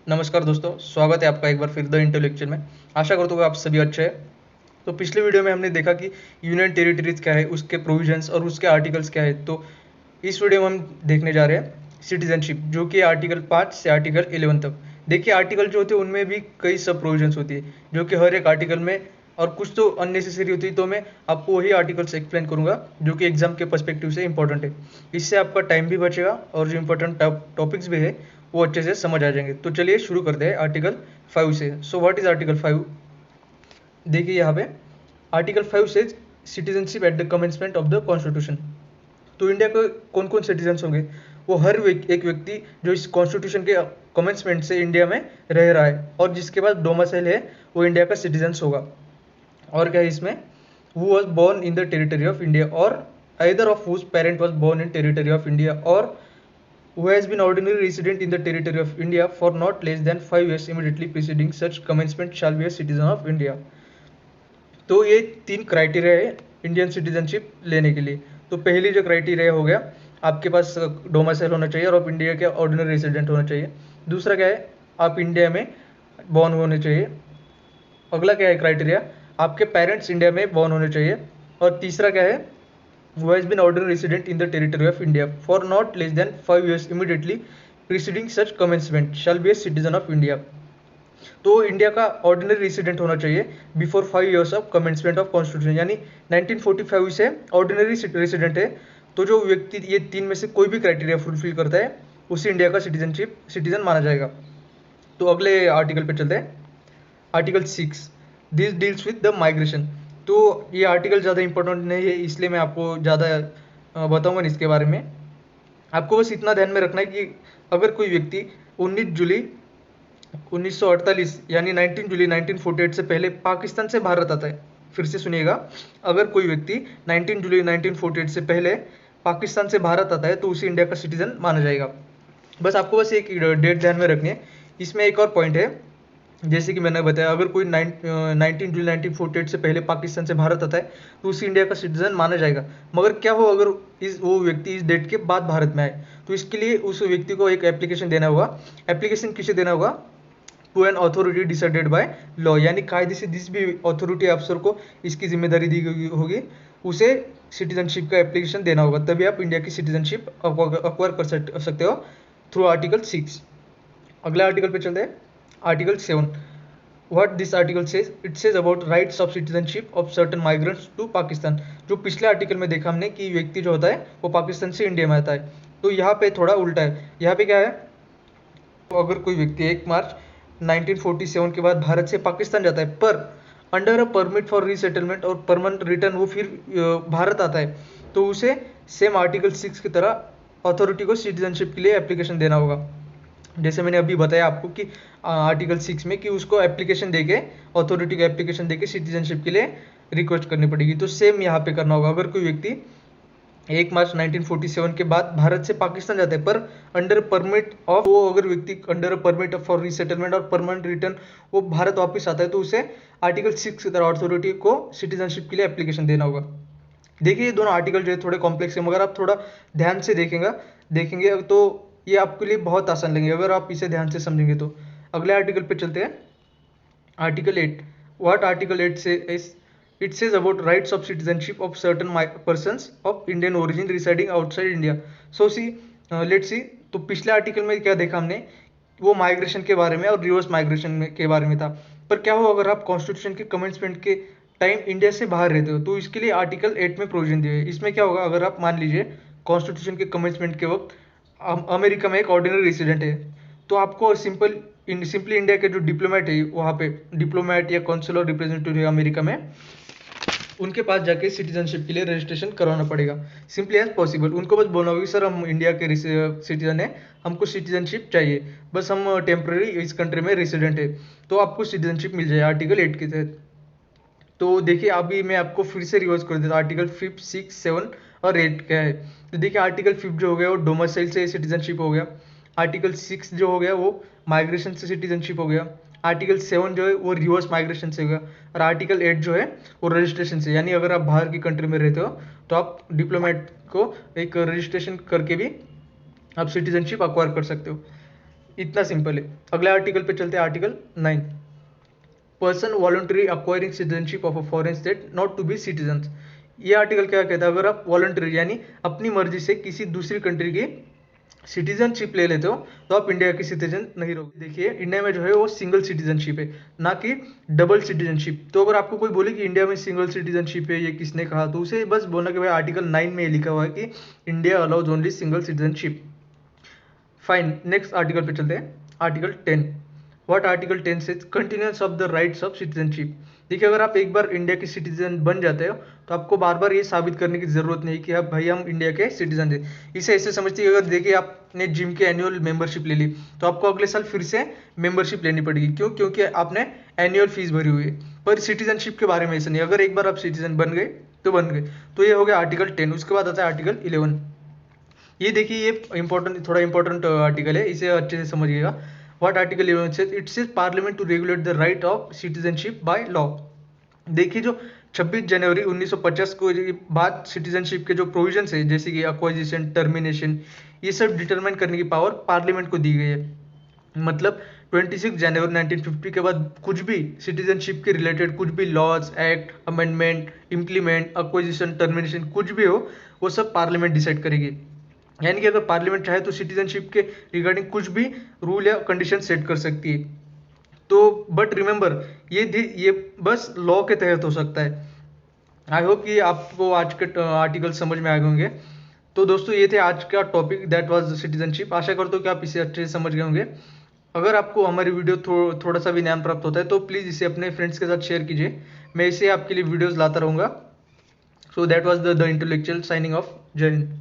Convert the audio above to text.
नमस्कार दोस्तों, स्वागत है आपका एक बार फिर द इंटेलेक्चुअल में। आशा करता हूँ कि आप सभी अच्छे हैं। तो पिछले वीडियो में हमने देखा कि यूनियन टेरिटरीज क्या है, उसके प्रोविजंस और उसके आर्टिकल्स क्या है। तो इस वीडियो में हम देखने जा रहे हैं सिटीजनशिप, जो कि आर्टिकल 5 से आर्टिकल 11 तक। देखिए, आर्टिकल जो होते हैं उनमें भी कई सब प्रोविजंस होती है, जो कि हर एक आर्टिकल में और कुछ तो अननेसेसरी होती है। तो मैं आपको वही आर्टिकल्स एक्सप्लेन करूंगा जो कि एग्जाम के पर्सपेक्टिव से इंपॉर्टेंट है। इससे आपका टाइम भी बचेगा और जो इंपॉर्टेंट टॉपिक्स भी है वो अच्छे से समझ आ जाएंगे। तो चलिए शुरू करते हैं आर्टिकल 5 से। So what is article 5? देखिए यहाँ पे आर्टिकल 5 से citizenship at the commencement of the constitution. तो इंडिया के कौन कौन सिटीजन्स होंगे? वो हर एक व्यक्ति जो इस कॉन्स्टिट्यूशन के कमेंसमेंट से इंडिया में रह रहा है और जिसके पास डोमिसाइल है वो इंडिया का सिटीजन्स होगा। और क्या है इसमें? Who was born in the territory of India और either of whose parent was born in territory of India or who has been ordinary resident in the territory of India for not less than 5 years immediately preceding such commencement shall be a citizen of India। तो ये 3 criteria है Indian citizenship लेने के लिए। तो पहली जो criteria हो गया, आपके पास डोमिसाइल होना चाहिए और आप इंडिया के ऑर्डिनरी रेसिडेंट होना चाहिए। दूसरा क्या है? आप इंडिया में बॉर्न होने चाहिए। अगला क्या है क्राइटेरिया? आपके पेरेंट्स इंडिया में बॉर्न होने चाहिए। और तीसरा क्या है? who has been ordinary resident in the territory of India for not less than 5 years immediately preceding such commencement shall be a citizen of India। तो इंडिया का ऑर्डिनरी रेसिडेंट होना चाहिए before 5 years of commencement of constitution, यानी 1945 से ordinary resident है। तो जो व्यक्ति ये 3 में से कोई भी क्राइटेरिया फुलफिल करता है उसे इंडिया का सिटीजन माना जाएगा। तो अगले आर्टिकल पे चलते हैं। Article 6 this deals with the migration. तो ये आर्टिकल ज़्यादा इंपॉर्टेंट नहीं है, इसलिए मैं आपको ज़्यादा बताऊंगा नहीं इसके बारे में। आपको बस इतना ध्यान में रखना है कि अगर कोई व्यक्ति 19 जुलाई 1948 यानी 19 जुलाई 1948 से पहले पाकिस्तान से भारत आता है, फिर से सुनिएगा, अगर कोई व्यक्ति 19 जुलाई 1948 से पहले पाकिस्तान से भारत आता है तो उसे इंडिया का सिटीजन माना जाएगा। बस आपको बस एक डेट ध्यान में रखनी है। इसमें एक और पॉइंट है, जैसे कि मैंने बताया, अगर कोई 19 जुलाई 1948 से पहले पाकिस्तान से भारत आता है तो उसे इंडिया का सिटीजन माना जाएगा। मगर क्या हो अगर वो व्यक्ति इस डेट के बाद भारत में आए? तो इसके लिए उस व्यक्ति को एक एप्लीकेशन देना होगा। एप्लीकेशन किसे देना होगा? To an authority decided by law, यानी कायदे से जिस भी अथॉरिटी अफसर को इसकी जिम्मेदारी दी गई होगी उसे सिटीजनशिप का एप्लीकेशन देना होगा, तभी आप इंडिया की सिटीजनशिप अक्वायर कर सकते हो थ्रू आर्टिकल 6। अगला आर्टिकल पे चलते हैं। Article 7 what this article says? It says about rights of citizenship of certain migrants to Pakistan. जो पिछले आर्टिकल में देखा हमने कि व्यक्ति जो होता है वो पाकिस्तान से इंडिया में आता है, तो यहाँ पे थोड़ा उल्टा है। यहाँ पे क्या है? तो अगर कोई व्यक्ति 1 मार्च 1947 के बाद भारत से पाकिस्तान जाता है पर under a permit for resettlement और परमानेंट रिटर्न वो फिर भारत आता है, तो उसे सेम आर्टिकल 6 की तरह अथॉरिटी को सिटीजनशिप के लिए एप्लीकेशन देना होगा। जैसे मैंने अभी बताया आपको कि आर्टिकल 6 में कि उसको एप्लीकेशन देके, अथॉरिटी को एप्लीकेशन देके सिटीजनशिप के लिए रिक्वेस्ट करनी पड़ेगी। तो सेम यहाँ पे करना होगा। अगर कोई व्यक्ति 1 मार्च 1947 के बाद भारत से पाकिस्तान जाता है पर अंडर परमिट ऑफ, वो अगर व्यक्ति अंडर परमिट फॉर रीसेटलमेंट और परमानेंट रिटर्न वो भारत वापस आता है तो उसे आर्टिकल 6 की तरह अथॉरिटी को सिटीजनशिप के लिए एप्लीकेशन देना होगा। देखिए, ये दोनों आर्टिकल जो है थोड़े कॉम्प्लेक्स है, मगर आप थोड़ा ध्यान से देखेंगे तो ये आपके लिए बहुत आसान लगेगा अगर आप इसे ध्यान से समझेंगे तो। अगले आर्टिकल पे चलते हैं। आर्टिकल 8 व्हाट आर्टिकल 8 से it says about rights of citizenship of certain persons of Indian origin residing outside India. So see let's see, तो पिछले आर्टिकल में क्या देखा हमने? वो माइग्रेशन के बारे में और रिवर्स माइग्रेशन के बारे में था। पर क्या हो अगर आप कॉन्स्टिट्यूशन के कमेंसमेंट के टाइम इंडिया से बाहर रहते हो? तो इसके लिए आर्टिकल 8 में प्रोविजन दिए है। इसमें क्या होगा? अगर आप मान लीजिए कॉन्स्टिट्यूशन के कमेंसमेंट के वक्त अमेरिका में एक ऑर्डिनरी रेसिडेंट है, तो आपको सिंपली इंडिया के जो डिप्लोमेट है वहाँ पे, डिप्लोमेट या कॉन्सुलर रिप्रेजेंटेटिव है अमेरिका में, उनके पास जाके सिटीजनशिप के लिए रजिस्ट्रेशन करवाना पड़ेगा। सिंपली एज पॉसिबल उनको बस बोलना होगा सर हम इंडिया के सिटीजन है, हमको सिटीजनशिप चाहिए, बस हम टेम्प्रेरी इस कंट्री में रेसिडेंट है, तो आपको सिटीजनशिप मिल जाए आर्टिकल 8 के तहत। तो देखिए, अभी मैं आपको फिर से रिवर्स कर देता हूँ आर्टिकल 5, 6, 7 और 8 क्या है। तो देखिए, आर्टिकल 5 जो हो गया वो डोमिसाइल से सिटीजनशिप हो गया। आर्टिकल 6 जो हो गया वो माइग्रेशन से सिटीजनशिप हो गया। आर्टिकल 7 जो है वो रिवर्स माइग्रेशन से होगा। और आर्टिकल 8 जो है वो रजिस्ट्रेशन से, यानी अगर आप बाहर की कंट्री में रहते हो तो आप डिप्लोमेट को एक रजिस्ट्रेशन करके भी आप सिटीजनशिप अक्वायर कर सकते हो। इतना सिंपल है। अगले आर्टिकल पे चलते हैं, article 9। Person voluntary acquiring citizenship of a foreign state not to be citizen. ये आर्टिकल क्या कहता है, अगर आप वॉलंटरी यानी अपनी मर्जी से किसी दूसरी कंट्री की सिटीजनशिप ले लेते हो तो आप इंडिया के सिटीजन नहीं रहोगे। देखिए इंडिया में जो है वो सिंगल सिटीजनशिप है, ना कि डबल सिटीजनशिप। तो अगर आपको कोई बोले कि इंडिया में सिंगल सिटीजनशिप है, ये किसने कहा, तो उसे बस बोलना कि भाई आर्टिकल 9 में ये लिखा हुआ है कि India allows only single citizenship. Fine, next article पे चलते हैं, आर्टिकल 10। व्हाट आर्टिकल 10 से continuous of the rights of citizenship. देखिए अगर आप एक बार इंडिया के सिटीजन बन जाते हो तो आपको बार बार ये साबित करने की जरूरत नहीं कि आप भाई हम इंडिया के सिटीजन थे। इसे ऐसे समझते अगर देखिए आपने जिम के एनुअल मेंबरशिप ले ली तो आपको अगले साल फिर से मेंबरशिप लेनी पड़ेगी। क्यों? क्योंकि आपने एनुअल फीस भरी हुई है। पर सिटीजनशिप के बारे में ऐसा नहीं, अगर एक बार आप सिटीजन बन गए तो बन गए। तो ये हो गया आर्टिकल 10। उसके बाद आता है आर्टिकल 11। ये देखिए ये इंपॉर्टेंट, थोड़ा इंपॉर्टेंट आर्टिकल है, इसे अच्छे से समझिएगा। व्हाट आर्टिकल 11 से, it says parliament to regulate the right of citizenship by law. देखिए जो 26 जनवरी 1950 को बाद सिटीजनशिप के जो प्रोविजंस है जैसे कि अक्वाजिशन, टर्मिनेशन, ये सब डिटरमाइन करने की पावर पार्लियामेंट को दी गई है। मतलब 26 जनवरी 1950 के बाद कुछ भी सिटीजनशिप के रिलेटेड कुछ भी laws, act, amendment, implement, acquisition, termination कुछ भी हो वो सब पार्लियामेंट डिसाइड करेगी। यानी कि अगर पार्लियामेंट चाहे तो सिटीजनशिप के रिगार्डिंग कुछ भी रूल या कंडीशन सेट कर सकती है। तो बट रिमेंबर ये बस लॉ के तहत हो सकता है। आई होप कि आपको आज के आर्टिकल समझ में आ गए होंगे। तो दोस्तों ये थे आज का टॉपिक, दैट वाज सिटीजनशिप। आशा करता हूँ कि आप इसे अच्छे से समझ गए होंगे। अगर आपको हमारी वीडियो थोड़ा सा भी ज्ञान प्राप्त होता है तो प्लीज़ इसे अपने फ्रेंड्स के साथ शेयर कीजिए। मैं इसे आपके लिए वीडियोज़ लाता रहूँगा। So that was the intellectual signing off. जय हिंद।